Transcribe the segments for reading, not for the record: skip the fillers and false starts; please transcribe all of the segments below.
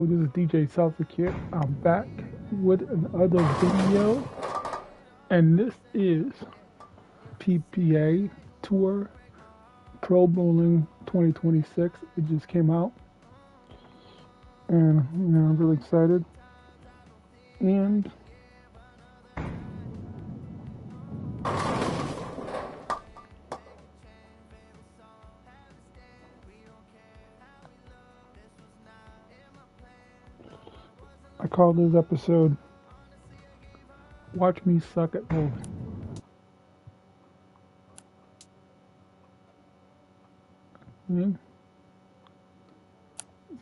This is DJ Salsa Kid. I'm back with another video, and this is PPA Tour Pro Bowling 2026. It just came out, and I'm really excited. And I call this episode "Watch Me Suck at Bowling."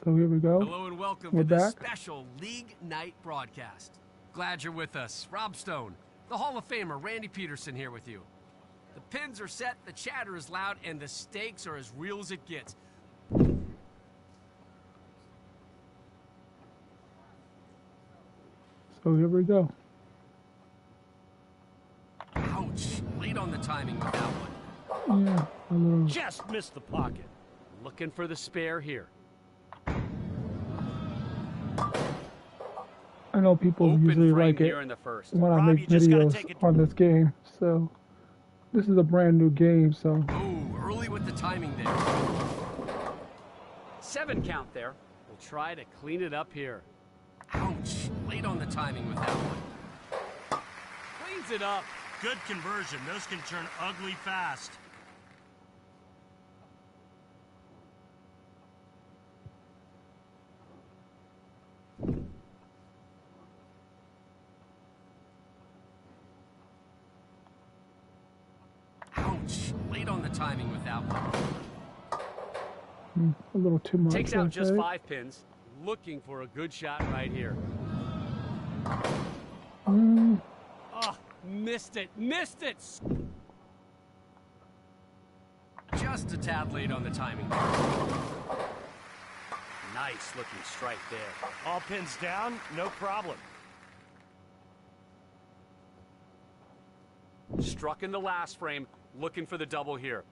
So here we go. Hello and welcome We're to this back. special League Night broadcast. Glad you're with us. Rob Stone, the Hall of Famer Randy Peterson here with you. The pins are set, the chatter is loud, and the stakes are as real as it gets. So here we go. Ouch, late on the timing with that one. Yeah, a little. Just missed the pocket. Looking for the spare here. I know people Open usually frame like it here in the first. when I Rob, make you just gotta videos take it. on this game. So this is a brand new game. So Ooh, early with the timing there. 7 count there. We'll try to clean it up here. Ouch, late on the timing with that one. Cleans it up. Good conversion. Those can turn ugly fast. Ouch, late on the timing with that one. a little too much. Takes out I'd just say. 5 pins. Looking for a good shot right here. Mm, Oh, missed it. Missed it. Just a tad late on the timing. Nice looking strike there. All pins down, no problem. Struck in the last frame. Looking for the double here.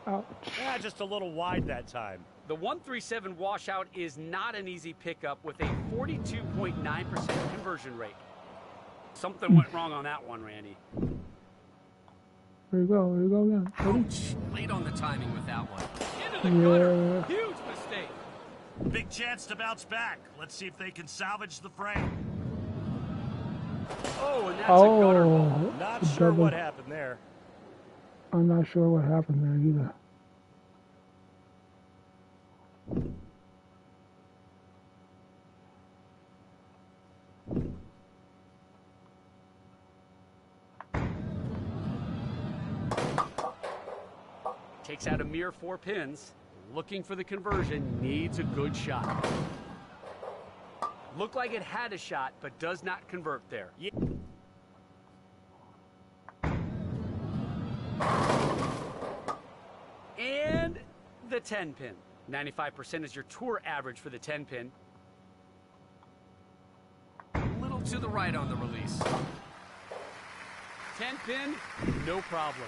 ouch. Yeah, just a little wide that time. The 137 washout is not an easy pickup with a 42.9% conversion rate. Something went wrong on that one, Randy. Here we go. Here we go again. Ready? Ouch. Late on the timing with that one. Into the gutter. Huge mistake. Big chance to bounce back. Let's see if they can salvage the frame. Oh, and that's a gutter ball. Oh, Not the sure double. what happened there. I'm not sure what happened there either. Takes out a mere 4 pins. Looking for the conversion. Needs a good shot. Looked like it had a shot, but does not convert there. Yeah. And the 10 pin. 95% is your tour average for the 10 pin. A little to the right on the release. 10 pin, no problem.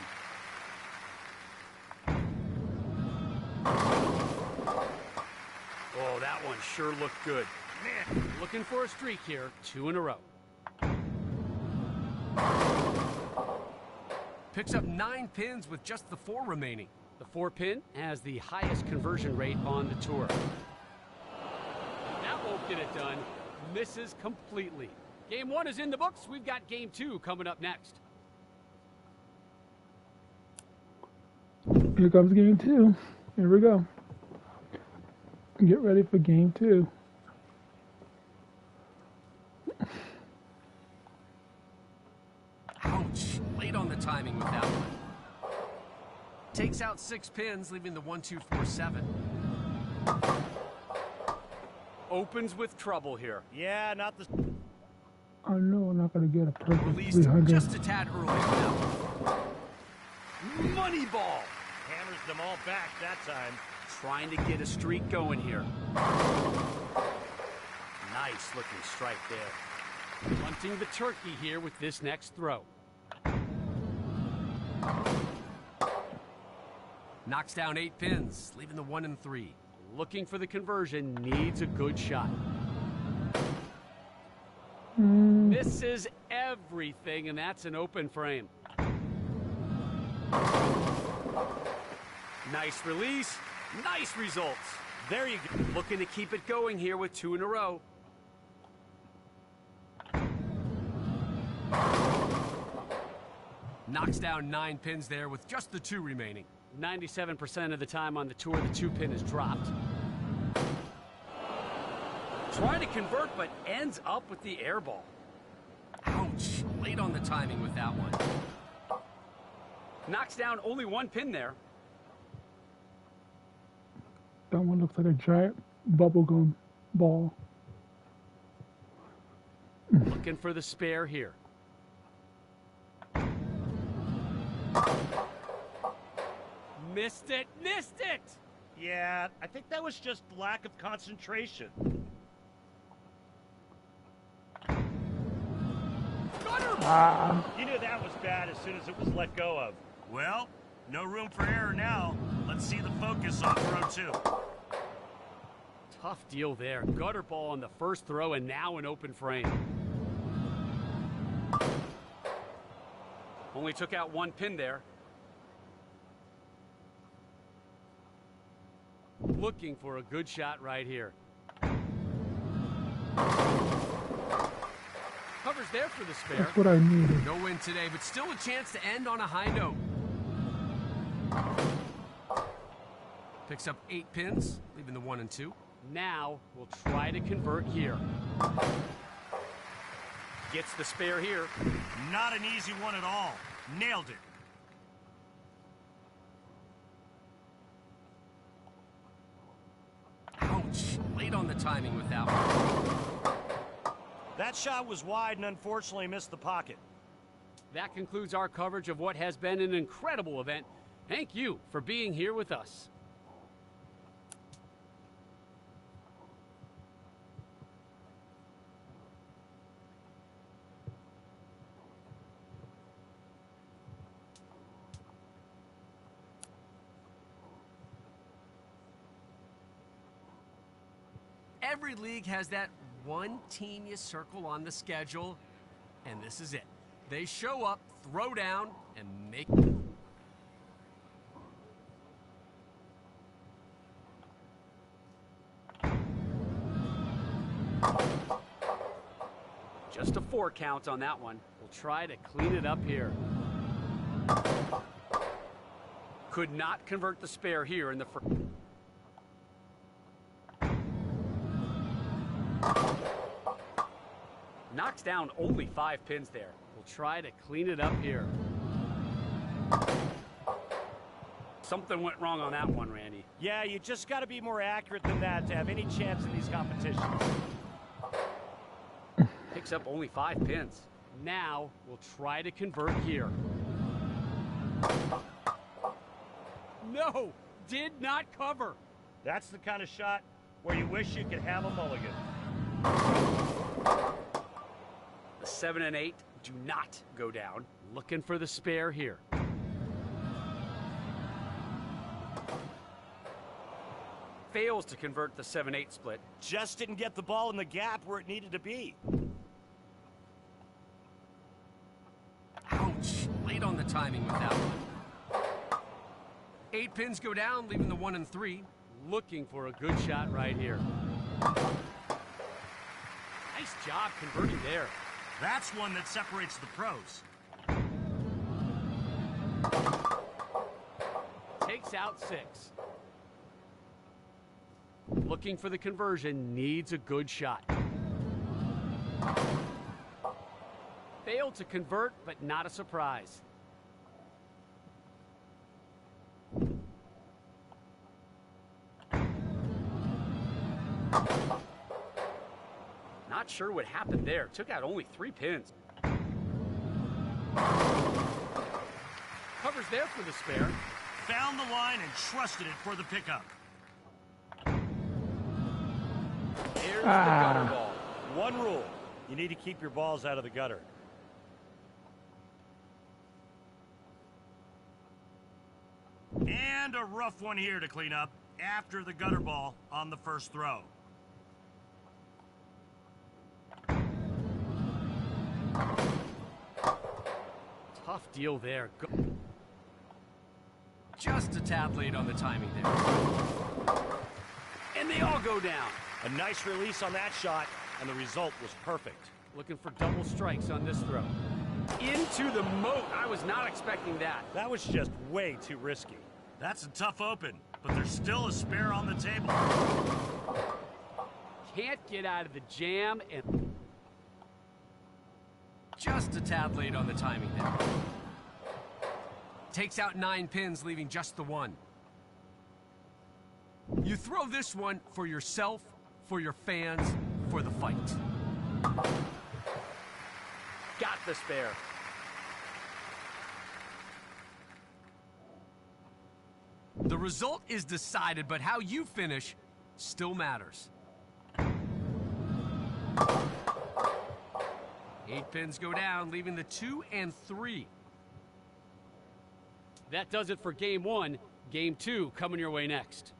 Oh, that one sure looked good. Man, looking for a streak here. 2 in a row. Picks up 9 pins with just the 4 remaining. The 4 pin has the highest conversion rate on the tour. That won't get it done. Misses completely. Game 1 is in the books. We've got game 2 coming up next. Here comes game 2. Here we go. Get ready for game 2. Ouch. Late on the timing with that one. Takes out 6 pins, leaving the 1, 2, 4, 7. Opens with trouble here. Yeah, not the... I know I'm not going to get a perfect Released 300. just a tad early on that one. Money ball. Hammers them all back that time. Trying to get a streak going here. Nice looking strike there. Hunting the turkey here with this next throw. Knocks down 8 pins, leaving the 1 and 3. Looking for the conversion, needs a good shot. Misses everything, and that's an open frame. Nice release, nice results. There you go. Looking to keep it going here with 2 in a row. Knocks down 9 pins there with just the 2 remaining. 97% of the time on the tour, the 2 pin is dropped. Trying to convert, but ends up with the air ball. Ouch, late on the timing with that one. Knocks down only 1 pin there. That one looks like a giant bubblegum ball. Looking for the spare here. Missed it, missed it! Yeah, I think that was just lack of concentration. You knew that was bad as soon as it was let go of. Well, no room for error now. Let's see the focus on throw 2. Tough deal there. Gutter ball on the first throw and now an open frame. Only took out 1 pin there. Looking for a good shot right here. Covers there for the spare. That's what I needed. No win today, but still a chance to end on a high note. Picks up 8 pins, leaving the 1 and 2. Now we'll try to convert here. Gets the spare here. Not an easy one at all. Nailed it. Ouch, late on the timing with that one. That shot was wide and unfortunately missed the pocket. That concludes our coverage of what has been an incredible event. Thank you for being here with us. Every league has that one team you circle on the schedule, and this is it. They show up, throw down, and make... Just a 4 count on that one. We'll try to clean it up here. Could not convert the spare here in the first. Knocks down only 5 pins there. We'll try to clean it up here. Something went wrong on that one, Randy. Yeah, you just got to be more accurate than that to have any chance in these competitions. Picks up only 5 pins. Now we'll try to convert here. No, did not cover. That's the kind of shot where you wish you could have a mulligan. The 7 and 8 do not go down. Looking for the spare here. Fails to convert the 7-8 split. Just didn't get the ball in the gap where it needed to be. Ouch, late on the timing with that one. 8 pins go down, leaving the 1 and 3. Looking for a good shot right here. Nice job converting there. That's one that separates the pros. Takes out 6. Looking for the conversion, needs a good shot. Failed to convert, but not a surprise. Not sure what happened there. Took out only 3 pins. Covers there for the spare. Found the line and trusted it for the pickup. There's the gutter ball. One rule. You need to keep your balls out of the gutter. And a rough one here to clean up. after the gutter ball on the first throw. Tough deal there. Just a tad late on the timing there. And they all go down. A nice release on that shot, and the result was perfect. Looking for double strikes on this throw. Into the moat. I was not expecting that. That was just way too risky. That's a tough open, but there's still a spare on the table. Can't get out of the jam and... Just a tad late on the timing there. Takes out 9 pins, leaving just the 1. You throw this one for yourself, for your fans, for the fight. Got the spare. The result is decided, but how you finish still matters. 8 pins go down, leaving the 2 and 3. That does it for game 1. Game 2 coming your way next.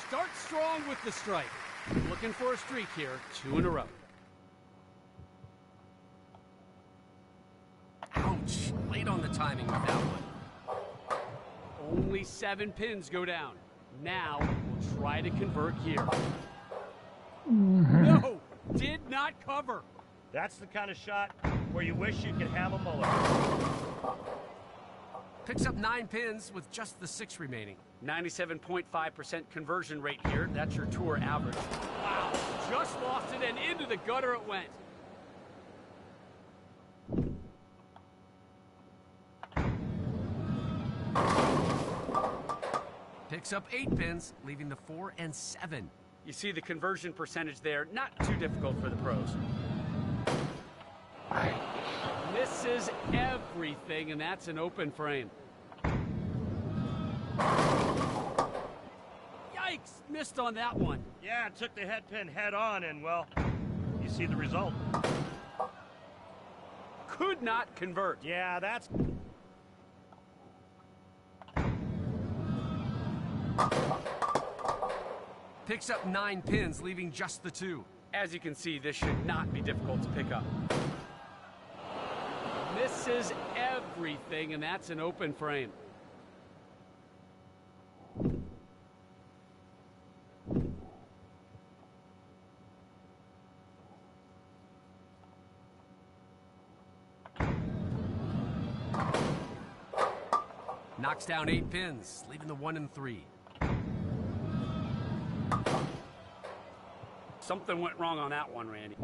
Start strong with the strike. Looking for a streak here, 2 in a row. Ouch, late on the timing with that one. Only 7 pins go down. Now, we'll try to convert here. No, did not cover. That's the kind of shot where you wish you could have a mulligan. Picks up 9 pins with just the 6 remaining. 97.5% conversion rate here. That's your tour average. Wow, just lost it and into the gutter it went. Picks up 8 pins, leaving the 4 and 7. You see the conversion percentage there. Not too difficult for the pros. Misses everything, and that's an open frame. Yikes! Missed on that one. Yeah, took the head pin head on, and well, you see the result. Could not convert. Yeah, that's... Picks up 9 pins, leaving just the 2. As you can see, this should not be difficult to pick up. Misses everything, and that's an open frame. Knocks down 8 pins, leaving the 1 and 3. Something went wrong on that one, Randy.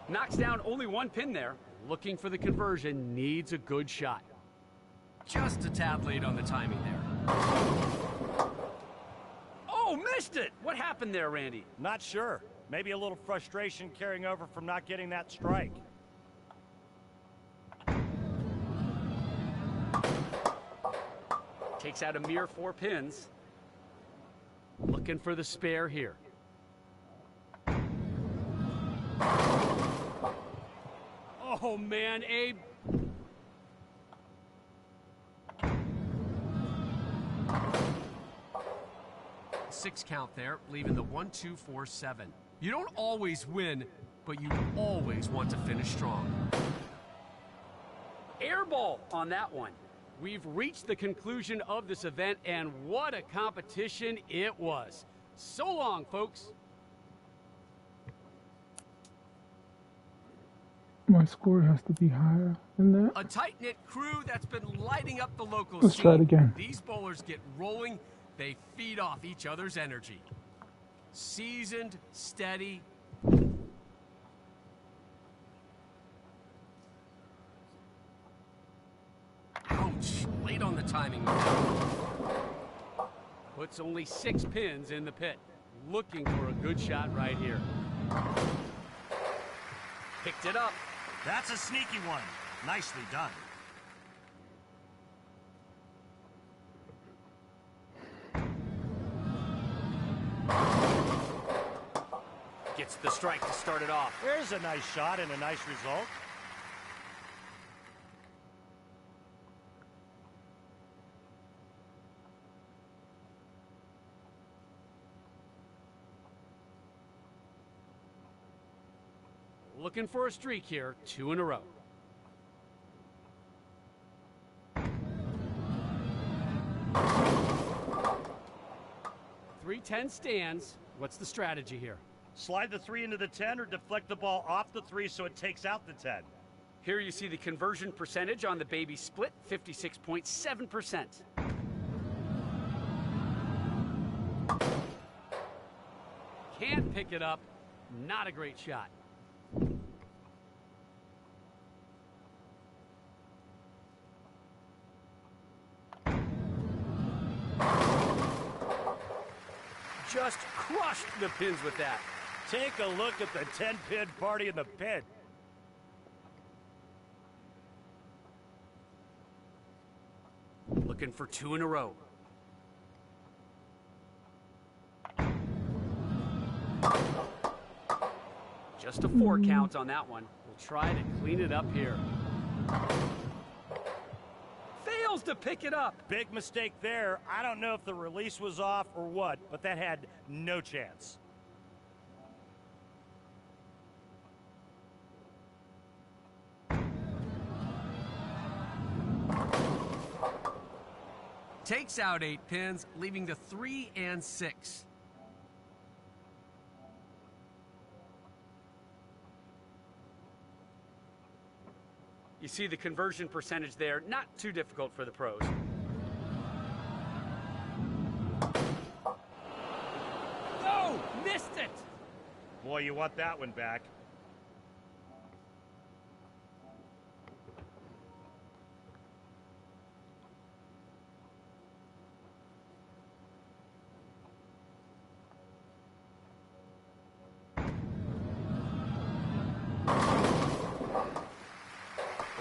Knocks down only 1 pin there. Looking for the conversion, needs a good shot. Just a tad late on the timing there. Oh, missed it! What happened there, Randy? Not sure. Maybe a little frustration carrying over from not getting that strike. Takes out a mere 4 pins. Looking for the spare here. Oh, man, Abe. Six count there, leaving the 1, 2, 4, 7. You don't always win, but you always want to finish strong. Air ball on that one. We've reached the conclusion of this event, and what a competition it was. So long, folks. My score has to be higher than that. A tight-knit crew that's been lighting up the local Let's scene. try it again. These bowlers get rolling. They feed off each other's energy. Seasoned, steady. Ouch, late on the timing with that one. Puts only 6 pins in the pit. Looking for a good shot right here. Picked it up. That's a sneaky one. Nicely done. Gets the strike to start it off. There's a nice shot and a nice result. Looking for a streak here, 2 in a row. 3-10 stands. What's the strategy here? Slide the 3 into the 10 or deflect the ball off the 3 so it takes out the 10. Here you see the conversion percentage on the baby split, 56.7%. Can't pick it up. Not a great shot. Just crushed the pins with that. Take a look at the 10-pin party in the pit. Looking for 2 in a row. Just a 4 count on that one. We'll try to clean it up here. Fails to pick it up. Big mistake there. I don't know if the release was off or what, but that had no chance. Takes out 8 pins, leaving the 3 and 6. You see the conversion percentage there, not too difficult for the pros. No! Missed it! Boy, you want that one back.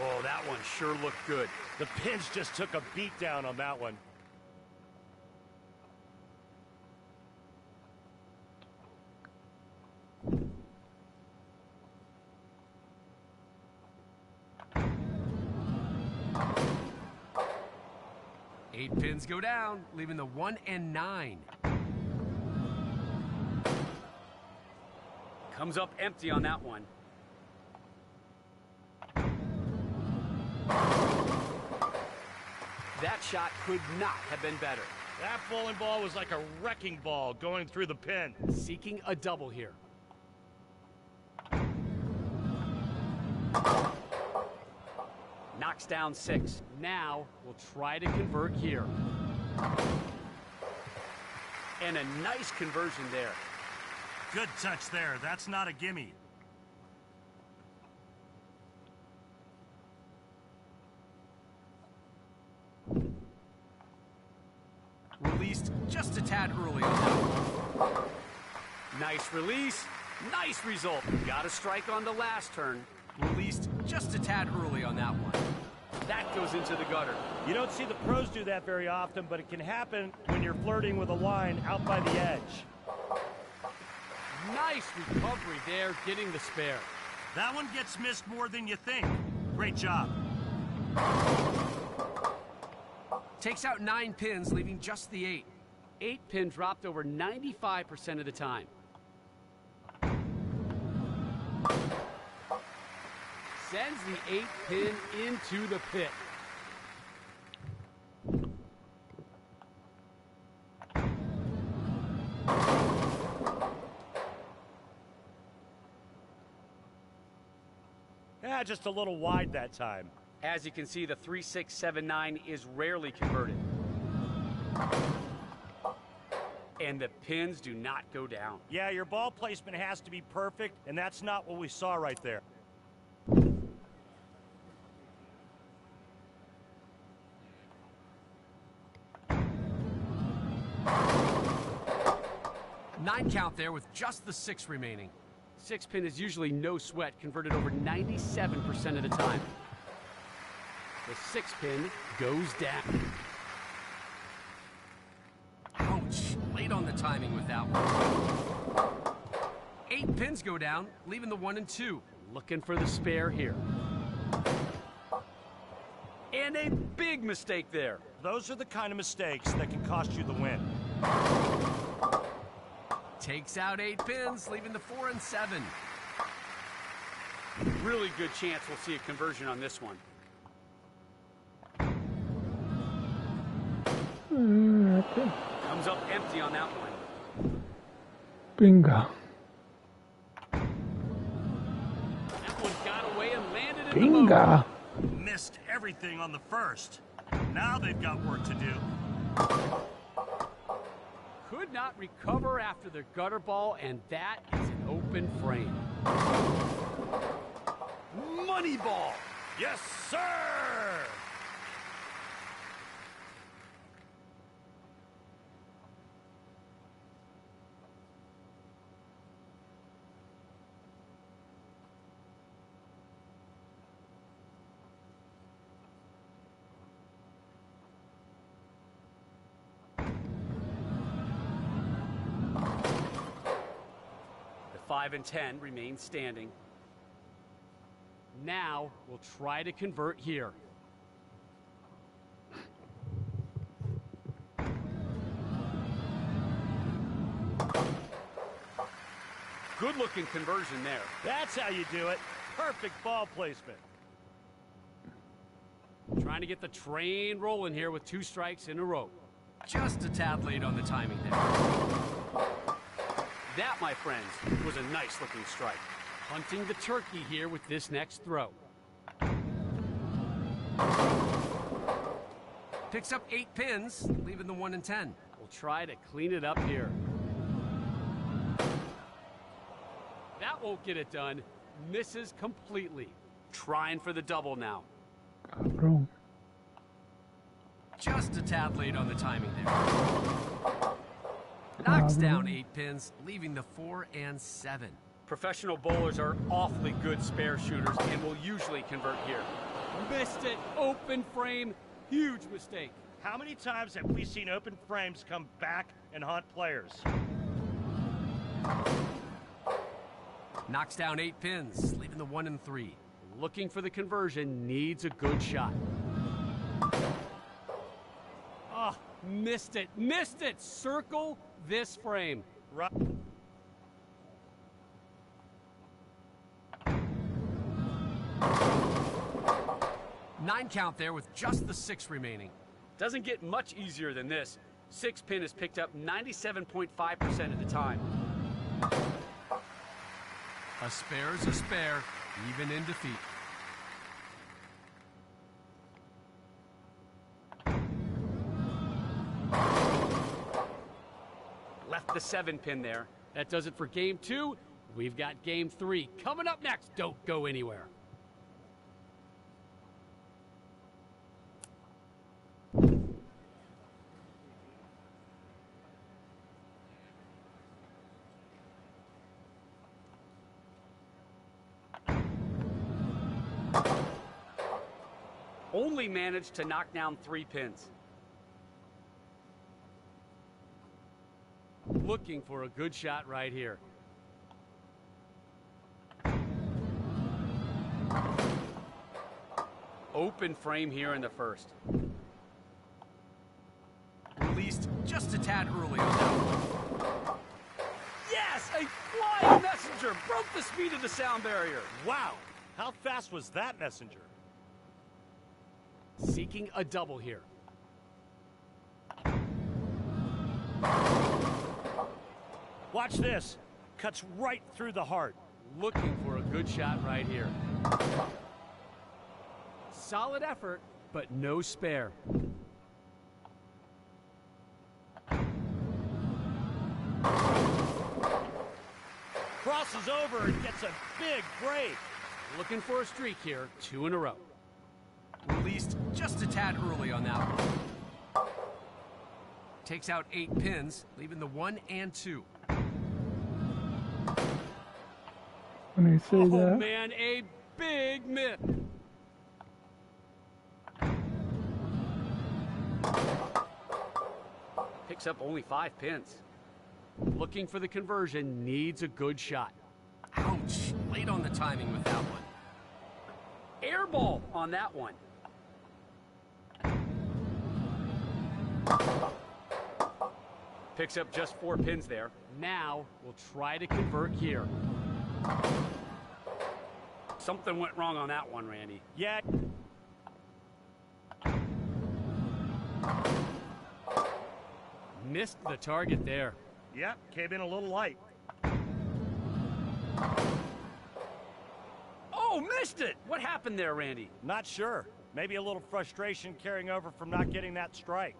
Oh, that one sure looked good. The pins just took a beat down on that one. Eight pins go down, leaving the 1 and 9. Comes up empty on that one. That shot could not have been better. That bowling ball was like a wrecking ball going through the pin. Seeking a double here. Knocks down 6. Now we'll try to convert here. And a nice conversion there. Good touch there. That's not a gimme. Released just a tad early on that one. Nice release. Nice result. Got a strike on the last turn. Released just a tad early on that one. That goes into the gutter. You don't see the pros do that very often, but it can happen when you're flirting with a line out by the edge. Nice recovery there, getting the spare. That one gets missed more than you think. Great job. Takes out 9 pins, leaving just the 8. 8 pin dropped over 95% of the time. Sends the 8 pin into the pit. Yeah, just a little wide that time. As you can see, the 3-6-7-9 is rarely converted. And the pins do not go down. Yeah, your ball placement has to be perfect, and that's not what we saw right there. 9 count there with just the 6 remaining. 6 pin is usually no sweat, converted over 97% of the time. The 6 pin goes down. Ouch, late on the timing with that one. 8 pins go down, leaving the 1 and 2. Looking for the spare here. And a big mistake there. Those are the kind of mistakes that can cost you the win. Takes out 8 pins, leaving the 4 and 7. Really good chance we'll see a conversion on this one. Okay. Comes up empty on that one. Bingo. That one got away and landed in the boat. Bingo. Missed everything on the first. Now they've got work to do. Could not recover after the gutter ball, and that is an open frame. Money ball. Yes, sir! The 5 and 10 remain standing. Now we'll try to convert here. Good looking conversion there. That's how you do it. Perfect ball placement. Trying to get the train rolling here with 2 strikes in a row. Just a tad late on the timing there. That, my friends, was a nice looking strike. Hunting the turkey here with this next throw. Picks up 8 pins, leaving the 1 and 10. We'll try to clean it up here. That won't get it done. Misses completely. Trying for the double now. Cabrón. Just a tad late on the timing there. Knocks down 8 pins, leaving the 4 and 7. Professional bowlers are awfully good spare shooters and will usually convert here. Missed it. Open frame. Huge mistake. How many times have we seen open frames come back and haunt players? Knocks down 8 pins, leaving the 1 and 3. Looking for the conversion, needs a good shot. Oh, missed it. Missed it. Circle this frame. Right. Nine count there with just the 6 remaining. Doesn't get much easier than this. 6 pin is picked up 97.5% of the time. A spare's a spare, even in defeat. Left the 7 pin there. That does it for game 2. We've got game 3 coming up next. Don't go anywhere. Only managed to knock down 3 pins. Looking for a good shot right here. Open frame here in the first. Released just a tad early on that one. Yes, a flying messenger broke the speed of the sound barrier. Wow, how fast was that messenger? Seeking a double here. Watch this. Cuts right through the heart. Looking for a good shot right here. Solid effort, but no spare. Crosses over and gets a big break. Looking for a streak here, 2 in a row. Released just a tad early on that one. Takes out 8 pins, leaving the 1 and 2. when I say Oh, that. man, a big miss. Picks up only 5 pins. Looking for the conversion, needs a good shot. Ouch, late on the timing with that one. Air ball on that one. Picks up just 4 pins there. Now we'll try to convert here. Something went wrong on that one, Randy. Yeah. Missed the target there. Yep, came in a little light. Oh, missed it! What happened there, Randy? Not sure. Maybe a little frustration carrying over from not getting that strike.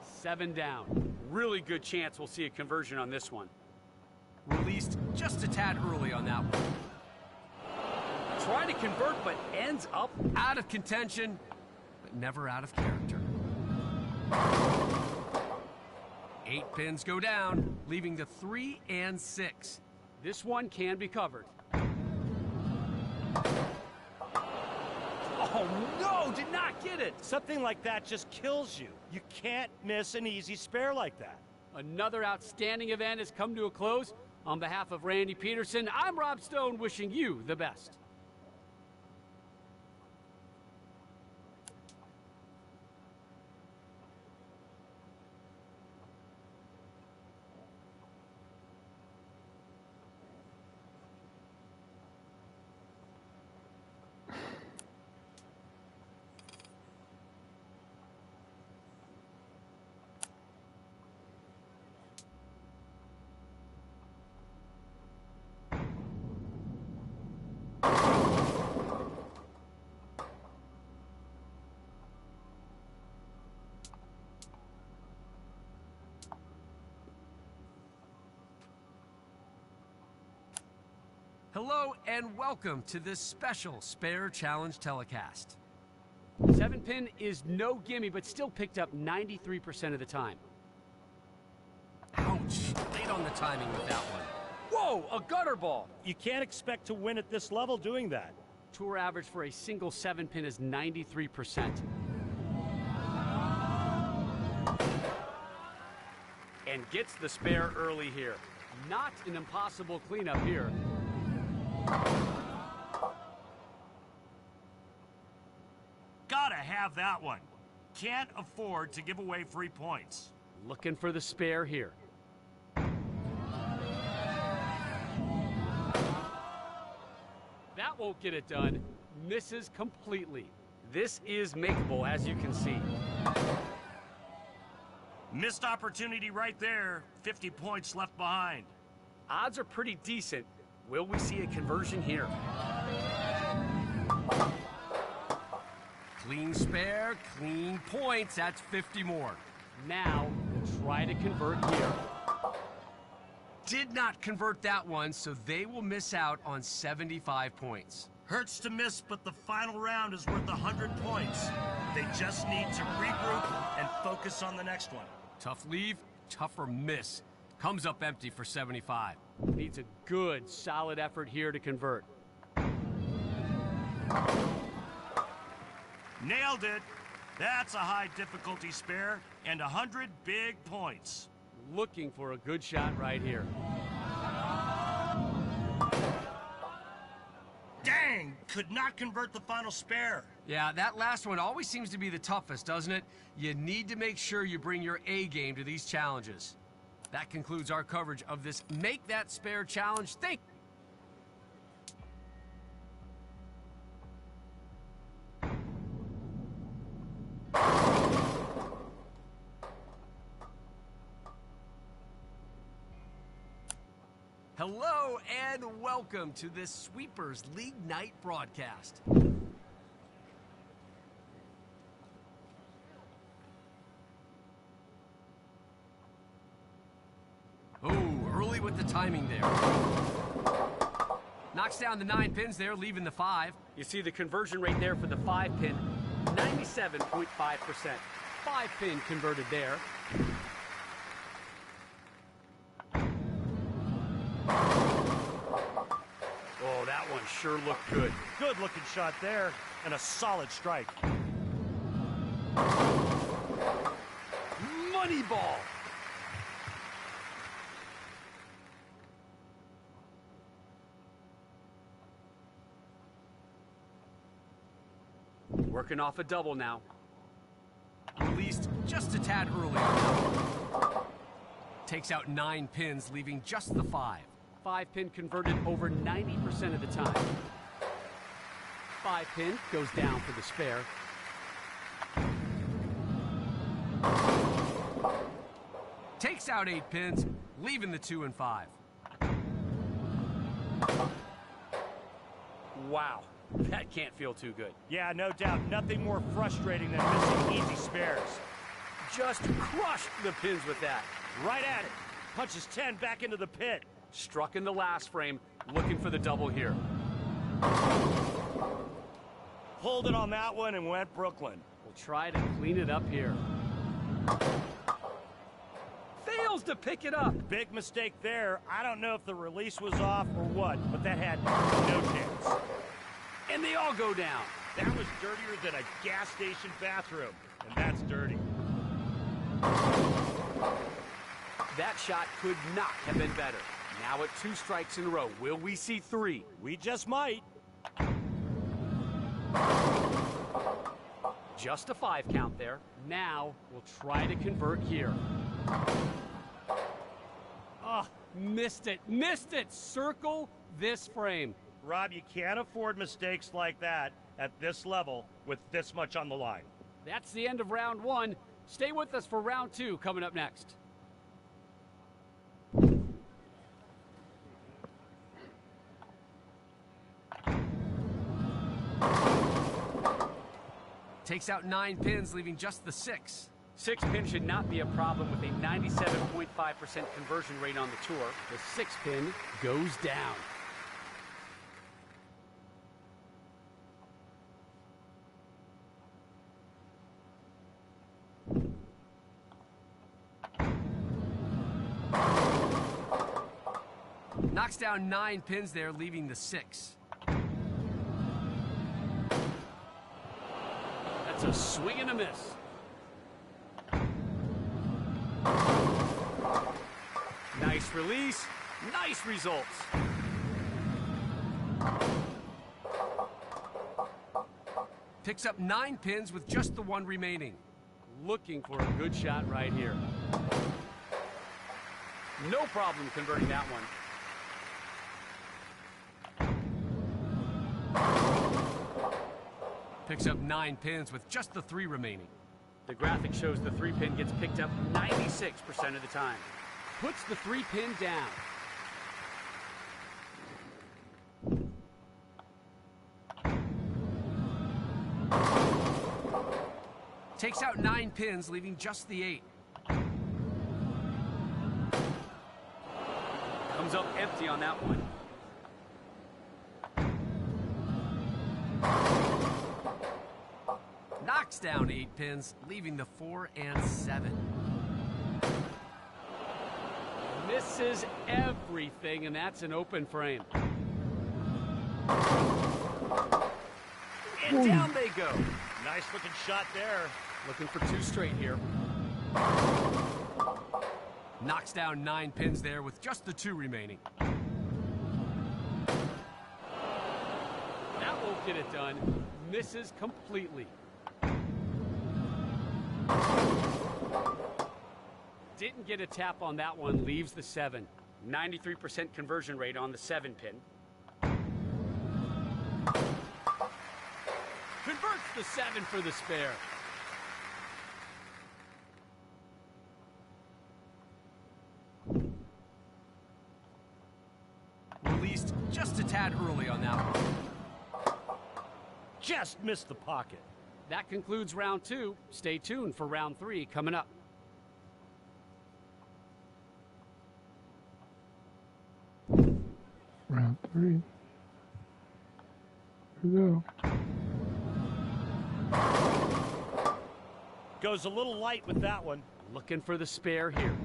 Seven down. Really good chance we'll see a conversion on this one. Released just a tad early on that one. Trying to convert, but ends up out of contention, but never out of character. 8 pins go down, leaving the 3 and 6. This one can be covered. Oh no, did not get it. Something like that just kills you. You can't miss an easy spare like that. Another outstanding event has come to a close. On behalf of Randy Peterson, I'm Rob Stone, wishing you the best. Hello and welcome to this special Spare Challenge telecast. 7-pin is no gimme, but still picked up 93% of the time. Ouch, late on the timing with that one. Whoa, a gutter ball! You can't expect to win at this level doing that. Tour average for a single 7-pin is 93%. And gets the spare early here. Not an impossible cleanup here. Gotta have that one. Can't afford to give away free points. Looking for the spare here. That won't get it done. Misses completely. This is makeable, as you can see. Missed opportunity right there. 50 points left behind. Odds are pretty decent. Will we see a conversion here? Clean spare, clean points. That's 50 more. Now, we'll try to convert here. Did not convert that one, so they will miss out on 75 points. Hurts to miss, but the final round is worth 100 points. They just need to regroup and focus on the next one. Tough leave, tougher miss. Comes up empty for 75. Needs a good, solid effort here to convert. Nailed it. That's a high difficulty spare and 100 big points. Looking for a good shot right here. Dang, could not convert the final spare. Yeah, that last one always seems to be the toughest, doesn't it? You need to make sure you bring your A game to these challenges. That concludes our coverage of this Make That Spare challenge. Hello and welcome to this Sweepers League Night broadcast. Oh, early with the timing there. Knocks down the 9 pins there, leaving the 5. You see the conversion rate there for the 5-pin. 97.5%. 5-pin converted there. Oh, that one sure looked good. Good looking shot there, and a solid strike. Money ball. Working off a double now. Released just a tad early on that one. Takes out 9 pins, leaving just the 5. 5-pin converted over 90% of the time. 5-pin goes down for the spare. Takes out 8 pins, leaving the 2 and 5. Wow, that can't feel too good. Yeah, no doubt. Nothing more frustrating than missing easy spares. Just crushed the pins with that. Right at it. Punches 10 back into the pit. Struck in the last frame, looking for the double here. Pulled it on that one and went Brooklyn. We'll try to clean it up here. Fails to pick it up. Big mistake there. I don't know if the release was off or what, but that had no chance. And they all go down. That was dirtier than a gas station bathroom, and that's dirty. That shot could not have been better. Now at 2 strikes in a row. Will we see 3? We just might. Just a 5 count there. Now we'll try to convert here. Oh, missed it. Missed it. Circle this frame. Rob, you can't afford mistakes like that at this level with this much on the line. That's the end of round 1. Stay with us for round 2 coming up next. Takes out 9 pins, leaving just the 6. 6 pin should not be a problem with a 97.5% conversion rate on the tour. The 6 pin goes down. Knocks down 9 pins there, leaving the 6. That's a swing and a miss. Nice release, nice results. Picks up 9 pins with just the 1 remaining. Looking for a good shot right here. No problem converting that one. Picks up 9 pins with just the 3 remaining. The graphic shows the 3 pin gets picked up 96% of the time. Puts the 3 pin down. Takes out 9 pins, leaving just the 8. Comes up empty on that one. Knocks down 8 pins, leaving the 4 and 7. Misses everything, and that's an open frame. And down they go. Nice looking shot there. Looking for 2 straight here. Knocks down 9 pins there with just the 2 remaining. That won't get it done. Misses completely. Didn't get a tap on that one, leaves the 7. 93% conversion rate on the 7 pin. Converts the 7 for the spare. Released just a tad early on that one. Just missed the pocket. That concludes round 2. Stay tuned for round 3 coming up. Round 3. Here we go. Goes a little light with that one. Looking for the spare here.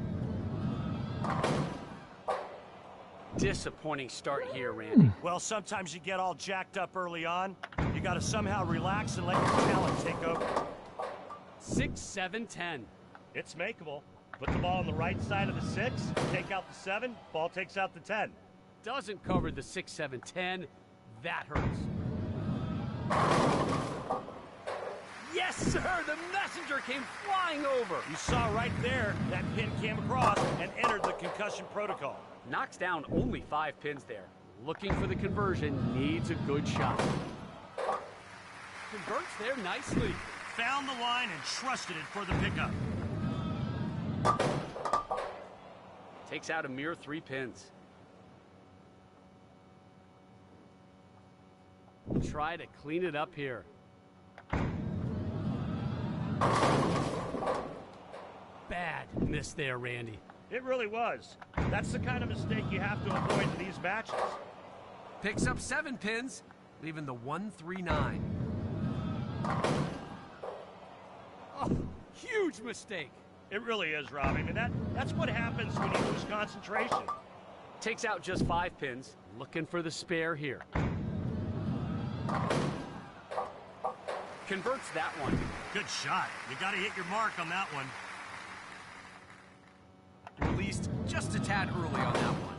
Disappointing start here, Randy. Well, sometimes you get all jacked up early on. You got to somehow relax and let your talent take over. 6, 7, 10. It's makeable. Put the ball on the right side of the 6, take out the 7, ball takes out the 10. Doesn't cover the 6, 7, 10. That hurts. Yes, sir! The messenger came flying over. You saw right there, that pin came across and entered the concussion protocol. Knocks down only 5 pins there. Looking for the conversion, needs a good shot. Converts there nicely. Found the line and trusted it for the pickup. Takes out a mere 3 pins. Try to clean it up here. Bad miss there, Randy. It really was. That's the kind of mistake you have to avoid in these matches. Picks up 7 pins, leaving the 1, 3, 9. Oh, huge mistake. It really is, Rob. I mean, that's what happens when you lose concentration. Takes out just 5 pins, looking for the spare here. Converts that one. Good shot. You got to hit your mark on that one. Released just a tad early on that one.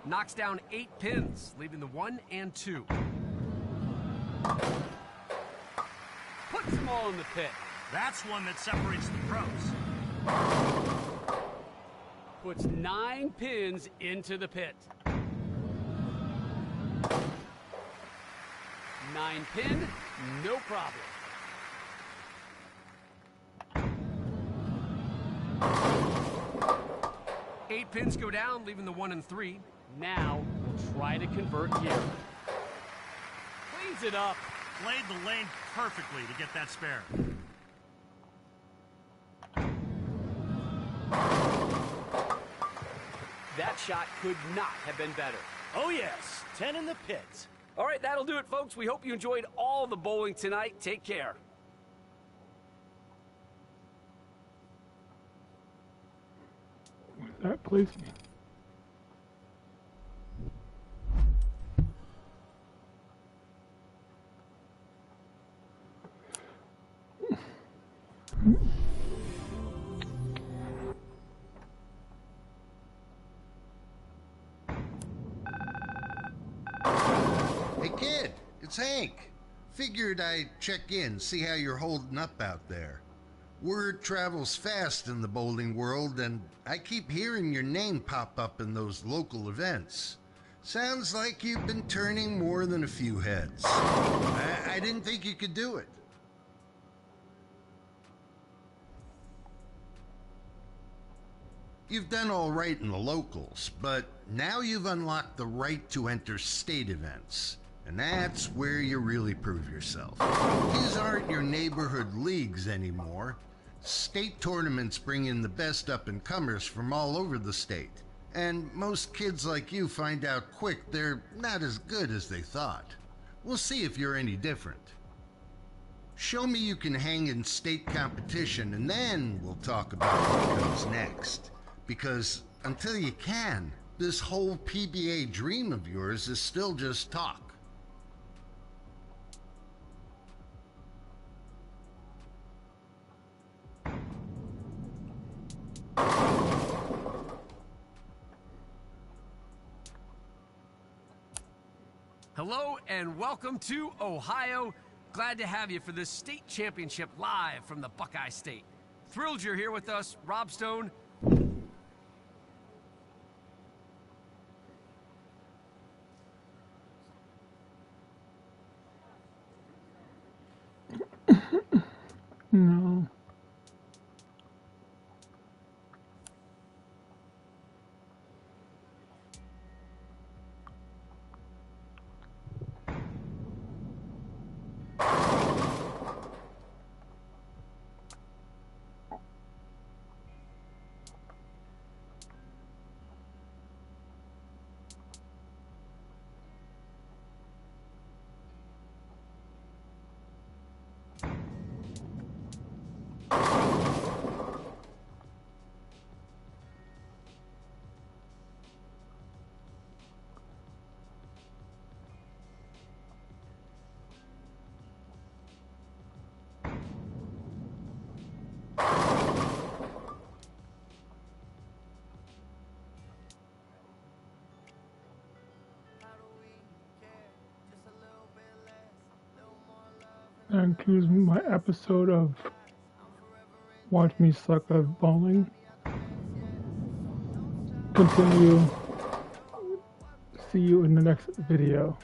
Knocks down 8 pins, leaving the 1 and 2. Puts them all in the pit. That's one that separates the pros. Puts 9 pins into the pit. 9 pin, no problem. Eight pins go down, leaving the 1 and 3. Now, we'll try to convert here. Cleans it up. Played the lane perfectly to get that spare. That shot could not have been better. Oh yes, 10 in the pit. All right, that'll do it, folks. We hope you enjoyed all the bowling tonight. Take care. With that, please. Hey kid, it's Hank. Figured I'd check in, see how you're holding up out there. Word travels fast in the bowling world, and I keep hearing your name pop up in those local events. Sounds like you've been turning more than a few heads. I didn't think you could do it. You've done all right in the locals, but now you've unlocked the right to enter state events. And that's where you really prove yourself. These aren't your neighborhood leagues anymore. State tournaments bring in the best up-and-comers from all over the state. And most kids like you find out quick they're not as good as they thought. We'll see if you're any different. Show me you can hang in state competition, and then we'll talk about what comes next. Because until you can, this whole PBA dream of yours is still just talk. Hello and welcome to Ohio. Glad to have you for this state championship live from the Buckeye State. Thrilled you're here with us, Rob Stone. No. That concludes my episode of Watch Me Suck at Bowling. Continue. See you in the next video.